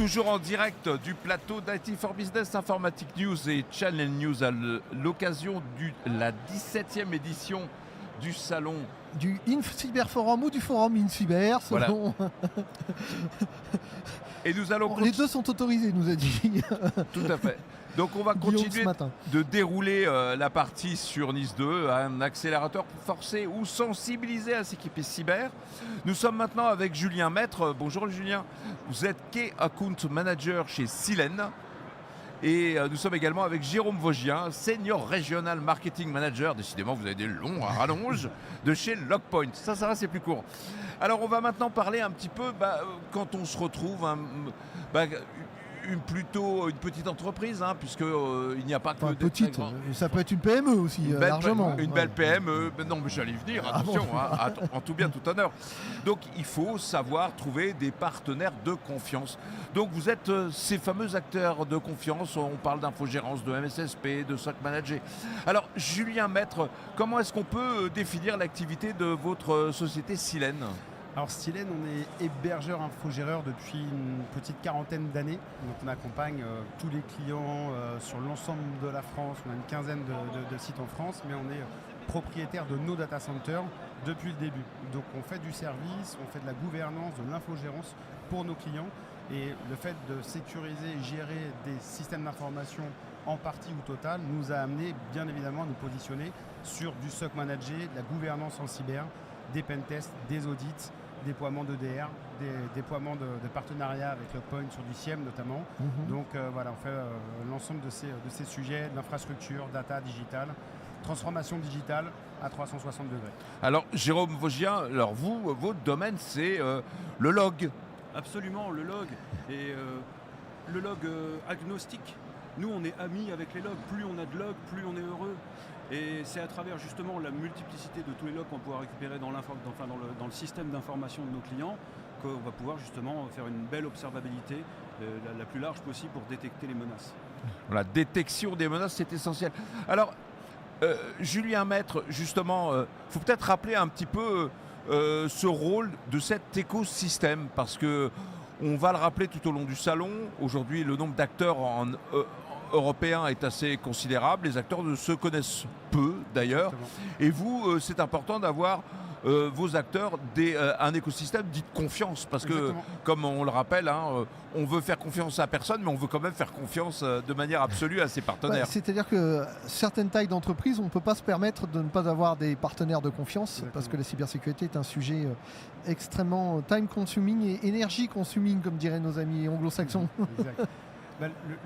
Toujours en direct du plateau d'IT for Business, Informatic News et Channel News à l'occasion de la 17e édition du salon. Du InCyber Forum ou du Forum InCyber, selon... Voilà. Et nous allons Les deux sont autorisés, nous a dit. Tout à fait. Donc on va Guillaume continuer ce matin. de dérouler la partie sur Nice 2, un accélérateur pour forcer ou sensibiliser à s'équiper cyber. Nous sommes maintenant avec Julien Maître. Bonjour Julien, vous êtes Key Account Manager chez Silène. Et nous sommes également avec Jérôme Vosgien, Senior Regional Marketing Manager. Décidément, vous avez des longs à rallonge de chez Lockpoint. Ça va, c'est plus court. Alors, on va maintenant parler un petit peu, quand on se retrouve, une petite entreprise, puisque il n'y a pas que Enfin, des petite, très grands- ça peut être une PME aussi, largement. Une belle PME, mais non, mais j'allais y venir, attention, en tout bien, tout honneur. Donc il faut savoir trouver des partenaires de confiance. Donc vous êtes ces fameux acteurs de confiance, on parle d'infogérance, de MSSP, de SOC Manager. Alors Julien Maître, comment est-ce qu'on peut définir l'activité de votre société Silène ? Alors Silène, on est hébergeur infogéreur depuis une petite quarantaine d'années. Donc on accompagne tous les clients sur l'ensemble de la France. On a une quinzaine de sites en France, mais on est propriétaire de nos data centers depuis le début. Donc on fait du service, on fait de la gouvernance, de l'infogérance pour nos clients. Et le fait de sécuriser et gérer des systèmes d'information en partie ou totale nous a amené bien évidemment à nous positionner sur du SOC Manager, de la gouvernance en cyber, des pentests, des audits, déploiement d'EDR, des déploiements de partenariats avec Lockpoint sur du SIEM notamment. Donc voilà, on fait l'ensemble de ces sujets, de l'infrastructure, data, digital, transformation digitale à 360 degrés. Alors Jérôme Vosgien, alors vous, votre domaine c'est le log. Absolument, le log. Et le log agnostique, nous on est amis avec les logs. Plus on a de logs, plus on est heureux. Et c'est à travers justement la multiplicité de tous les logs qu'on pourra récupérer dans le système d'information de nos clients qu'on va pouvoir justement faire une belle observabilité la plus large possible pour détecter les menaces. La détection des menaces, c'est essentiel. Alors, Julien Maître, justement, faut peut-être rappeler un petit peu ce rôle de cet écosystème, parce que on va le rappeler tout au long du salon. Aujourd'hui, le nombre d'acteurs européen est assez considérable. Les acteurs se connaissent peu d'ailleurs. Et vous, c'est important d'avoir vos acteurs un écosystème dit de confiance. Parce que, comme on le rappelle, on veut faire confiance à personne, mais on veut quand même faire confiance de manière absolue à ses partenaires. C'est-à-dire que certaines tailles d'entreprise, on ne peut pas se permettre de ne pas avoir des partenaires de confiance. Exactement. Parce que la cybersécurité est un sujet extrêmement time-consuming et énergie-consuming, comme diraient nos amis anglo-saxons. Exact.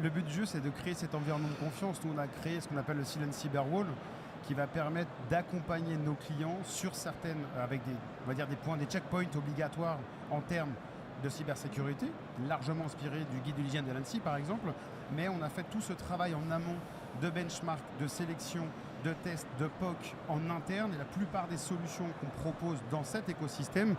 Le but du jeu, c'est de créer cet environnement de confiance. Nous, on a créé ce qu'on appelle le Silène Cyber Wall, qui va permettre d'accompagner nos clients sur certaines, avec des points, des checkpoints obligatoires en termes de cybersécurité, largement inspiré du guide de l'hygiène de l'ANSSI par exemple. Mais on a fait tout ce travail en amont de benchmark, de sélection, de tests, de POC en interne. Et la plupart des solutions qu'on propose dans cet écosystème,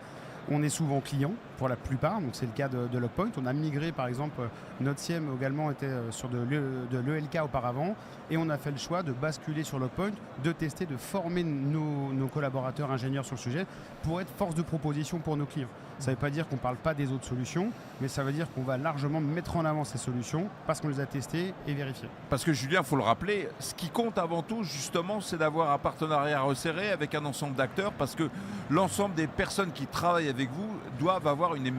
on est souvent client pour la plupart, donc c'est le cas de Lockpoint. On a migré par exemple, notre SIEM également était sur de l'ELK auparavant, et on a fait le choix de basculer sur Lockpoint, de tester, de former nos collaborateurs ingénieurs sur le sujet pour être force de proposition pour nos clients. Ça ne veut pas dire qu'on ne parle pas des autres solutions, mais ça veut dire qu'on va largement mettre en avant ces solutions parce qu'on les a testées et vérifiées. Parce que Julien, il faut le rappeler, ce qui compte avant tout justement, c'est d'avoir un partenariat resserré avec un ensemble d'acteurs, parce que l'ensemble des personnes qui travaillent avec vous doivent avoir une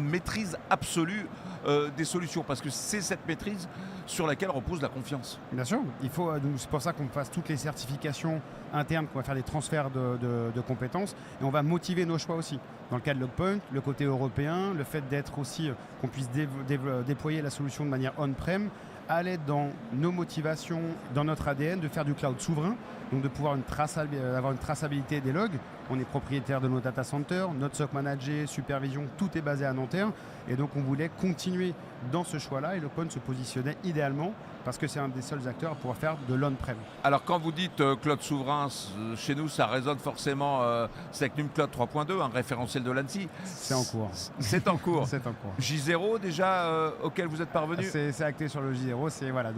maîtrise absolue des solutions, parce que c'est cette maîtrise sur laquelle repose la confiance. Bien sûr, c'est pour ça qu'on fasse toutes les certifications internes, qu'on va faire des transferts de compétences, et on va motiver nos choix aussi. Dans le cas de Lockpoint, le côté européen, le fait d'être aussi, qu'on puisse déployer la solution de manière on-prem, à l'aide dans nos motivations, dans notre ADN, de faire du cloud souverain, donc de pouvoir avoir une traçabilité des logs. On est propriétaire de nos data centers, notre SOC Manager, supervision, tout est basé à Nanterre. Et donc on voulait continuer dans ce choix-là, et Lockpoint se positionnait idéalement parce que c'est un des seuls acteurs à pouvoir faire de l'on-prem. Alors quand vous dites cloud souverain, chez nous ça résonne forcément, c'est avec Cloud 3.2, un référentiel de l'ANSSI. C'est en cours. C'est en cours. C'est en cours. J0 déjà auquel vous êtes parvenu. C'est acté sur le J0. numéro, c'est voilà,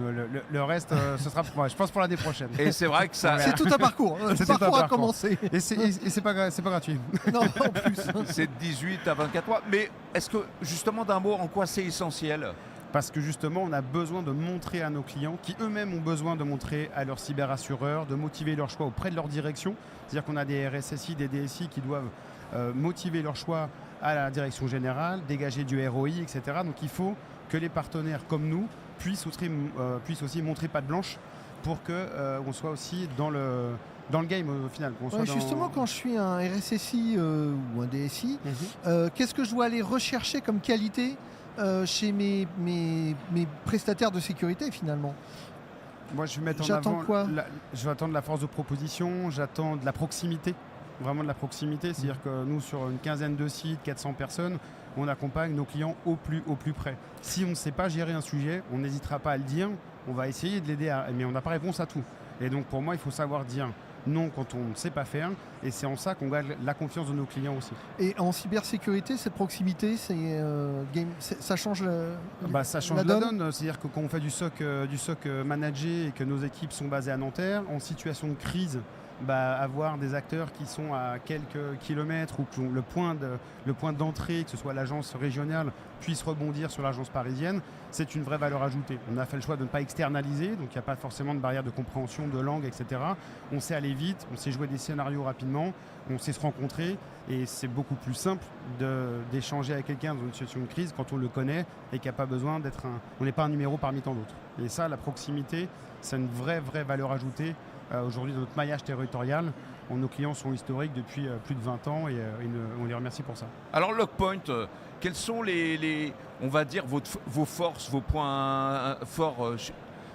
le reste, ce sera je pense pour l'année prochaine. Et c'est vrai que ça, C'est tout un parcours. Le C'est tout un parcours a parcours. commencé. Et c'est pas gratuit. Non, en plus. c'est de 18 à 24 mois. Mais est-ce que, justement, d'un mot, en quoi c'est essentiel? Parce que justement, on a besoin de montrer à nos clients, qui eux-mêmes ont besoin de montrer à leurs cyberassureurs, de motiver leur choix auprès de leur direction. C'est-à-dire qu'on a des RSSI, des DSI qui doivent motiver leur choix à la direction générale, dégager du ROI, etc. Donc il faut que les partenaires comme nous puissent aussi montrer patte blanche pour qu'on soit aussi dans le game au final. qu'on soit Ouais, dans- justement, quand je suis un RSSI ou un DSI, qu'est-ce que je dois aller rechercher comme qualité chez mes prestataires de sécurité finalement? Moi, je vais mettre en J'attends avant. quoi Je vais attendre la force de proposition, j'attends de la proximité, vraiment de la proximité. C'est-à-dire que nous, sur une quinzaine de sites, 400 personnes, on accompagne nos clients au plus près. Si on ne sait pas gérer un sujet, on n'hésitera pas à le dire. On va essayer de l'aider, mais on n'a pas réponse à tout. Et donc, pour moi, il faut savoir dire non quand on ne sait pas faire. Et c'est en ça qu'on gagne la confiance de nos clients aussi. Et en cybersécurité, cette proximité, ça change Ça change la donne. C'est-à-dire que quand on fait du SOC managé et que nos équipes sont basées à Nanterre, en situation de crise, avoir des acteurs qui sont à quelques kilomètres ou que le point d'entrée, que ce soit l'agence régionale, puisse rebondir sur l'agence parisienne, c'est une vraie valeur ajoutée. On a fait le choix de ne pas externaliser, donc il n'y a pas forcément de barrière de compréhension, de langue, etc. On sait aller vite, on sait jouer des scénarios rapidement, on sait se rencontrer et c'est beaucoup plus simple d'échanger avec quelqu'un dans une situation de crise quand on le connaît et qu'il n'y a pas besoin on n'est pas un numéro parmi tant d'autres. Et ça, la proximité, c'est une vraie valeur ajoutée. Aujourd'hui, dans notre maillage territorial, nos clients sont historiques depuis plus de 20 ans et on les remercie pour ça. Alors, Lockpoint, quels sont on va dire, vos forces, vos points forts,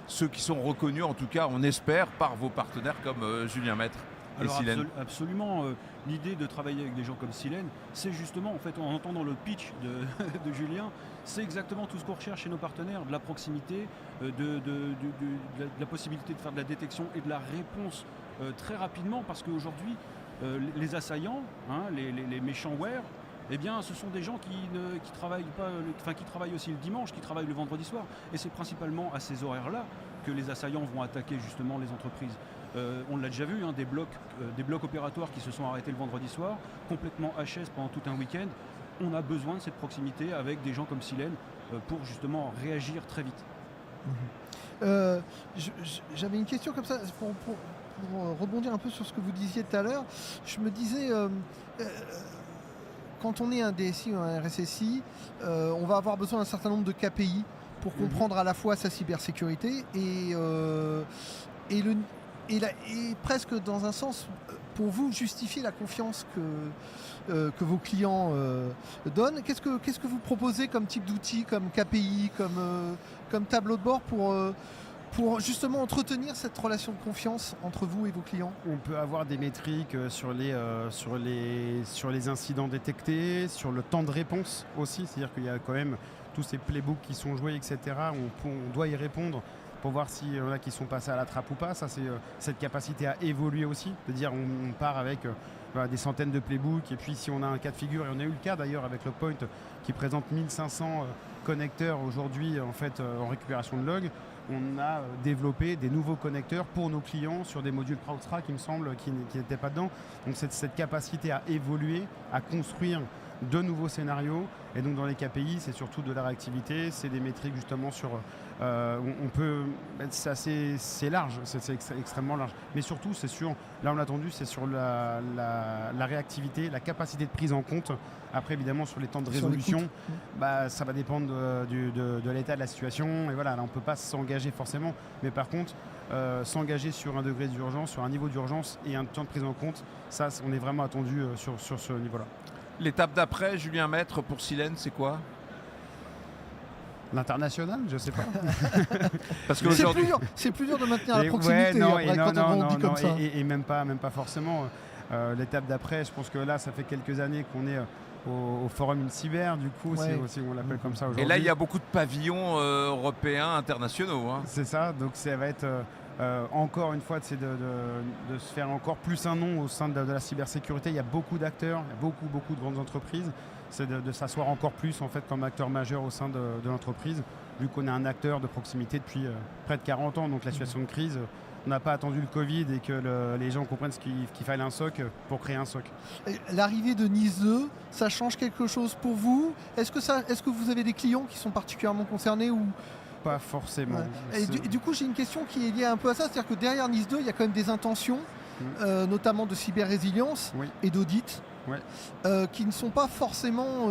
ceux qui sont reconnus, en tout cas, on espère, par vos partenaires comme Julien Maître et Alors Silène? absolument, l'idée de travailler avec des gens comme Silène, c'est justement, en fait, en entendant le pitch de Julien, c'est exactement tout ce qu'on recherche chez nos partenaires, de la proximité, de la possibilité de faire de la détection et de la réponse très rapidement, parce qu'aujourd'hui, les assaillants, les méchantware, eh bien, ce sont des gens qui travaillent pas, qui travaillent aussi le dimanche, qui travaillent le vendredi soir, et c'est principalement à ces horaires-là que les assaillants vont attaquer justement les entreprises. On l'a déjà vu, des blocs opératoires qui se sont arrêtés le vendredi soir, complètement HS pendant tout un week-end. On a besoin de cette proximité avec des gens comme Silène pour justement réagir très vite. J'avais une question comme ça, pour rebondir un peu sur ce que vous disiez tout à l'heure. Je me disais, quand on est un DSI ou un RSSI, on va avoir besoin d'un certain nombre de KPI pour comprendre à la fois sa cybersécurité et presque dans un sens, pour vous, justifier la confiance que vos clients donnent. Qu'est-ce que vous proposez comme type d'outils, comme KPI, comme tableau de bord pour justement entretenir cette relation de confiance entre vous et vos clients? On peut avoir des métriques sur les incidents détectés, sur le temps de réponse aussi. C'est-à-dire qu'il y a quand même tous ces playbooks qui sont joués, etc. On doit y répondre pour voir s'il y en a qui sont passés à la trappe ou pas. Ça, c'est cette capacité à évoluer aussi, de dire on part avec des centaines de playbooks et puis si on a un cas de figure, et on a eu le cas d'ailleurs avec Lockpoint qui présente 1500 connecteurs aujourd'hui en récupération de log, on a développé des nouveaux connecteurs pour nos clients sur des modules CrowdStrike, il me semble, qui n'étaient pas dedans. Donc cette capacité à évoluer, à construire de nouveaux scénarios, et donc dans les KPI c'est surtout de la réactivité, c'est des métriques justement sur c'est large, c'est extrêmement large, mais surtout c'est sur, là on l'a entendu, c'est sur la réactivité, la capacité de prise en compte. Après évidemment sur les temps de résolution, ça va dépendre de l'état de la situation, et voilà, là on ne peut pas s'engager forcément, mais par contre s'engager sur un degré d'urgence, sur un niveau d'urgence et un temps de prise en compte, ça on est vraiment attendu sur ce niveau-là. L'étape d'après, Julien Maître, pour Silène, c'est quoi? L'international, je sais pas. Parce que c'est plus dur de maintenir la proximité quand on dit comme ça. Et même pas forcément. L'étape d'après, je pense que là, ça fait quelques années qu'on est au Forum Cyber, du coup, c'est aussi, on l'appelle comme ça aujourd'hui. Et là, il y a beaucoup de pavillons européens, internationaux. C'est ça, donc ça va être encore une fois, c'est de se faire encore plus un nom au sein de la cybersécurité. Il y a beaucoup d'acteurs, il y a beaucoup de grandes entreprises. C'est de s'asseoir encore plus en fait comme acteur majeur au sein de l'entreprise, vu qu'on est un acteur de proximité depuis près de 40 ans. Donc la situation de crise, on n'a pas attendu le Covid et que les gens comprennent qu'il fallait un SOC pour créer un SOC. L'arrivée de NIS 2, ça change quelque chose pour vous? Est-ce que vous avez des clients qui sont particulièrement concernés ou... Pas forcément. Ouais. Et du coup, j'ai une question qui est liée un peu à ça. C'est-à-dire que derrière NIS 2, il y a quand même des intentions, notamment de cyber-résilience et d'audit, qui ne sont pas forcément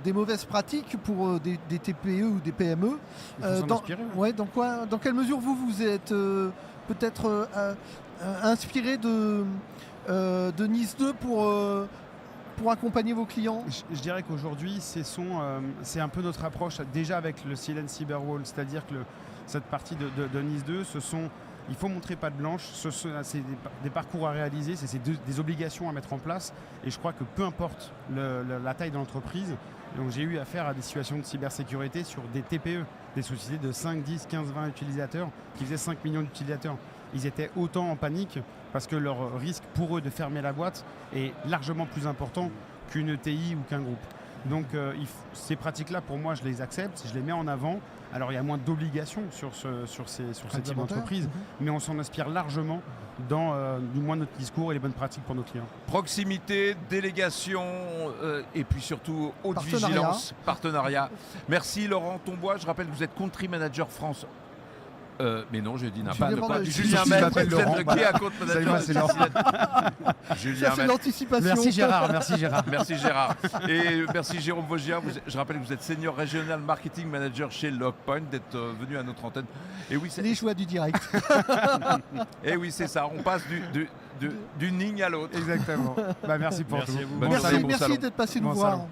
des mauvaises pratiques pour des TPE ou des PME. Dans quelle mesure vous êtes peut-être inspiré de NIS 2 pour accompagner vos clients? Je dirais qu'aujourd'hui, c'est un peu notre approche déjà avec le Silent Cyber Wall, c'est-à-dire que cette partie de NIS 2, il faut montrer patte blanche, c'est des parcours à réaliser, c'est des obligations à mettre en place, et je crois que peu importe la taille de l'entreprise, donc j'ai eu affaire à des situations de cybersécurité sur des TPE, des sociétés de 5, 10, 15, 20 utilisateurs qui faisaient 5 millions d'utilisateurs. Ils étaient autant en panique parce que leur risque pour eux de fermer la boîte est largement plus important qu'une ETI ou qu'un groupe. Donc ces pratiques-là, pour moi, je les accepte, je les mets en avant. Alors il y a moins d'obligations sur ces types d'entreprises, mais on s'en inspire largement dans du moins notre discours et les bonnes pratiques pour nos clients. Proximité, délégation et puis surtout haute vigilance, partenariat. Merci Laurent Tombois, je rappelle que vous êtes Country Manager France. Mais non, je dis n'importe quoi. Julien Maître, qui est à compte manager de Julien C'est l'anticipation. Merci Gérard. Merci Gérard. Et merci Jérôme Vaugier. Je rappelle que vous êtes Senior Regional Marketing Manager chez Logpoint, d'être venu à notre antenne. Et oui, les joies du direct. Et oui, c'est ça. On passe d'une ligne à l'autre. Exactement. Merci pour tout. Merci Merci d'être passé nous voir.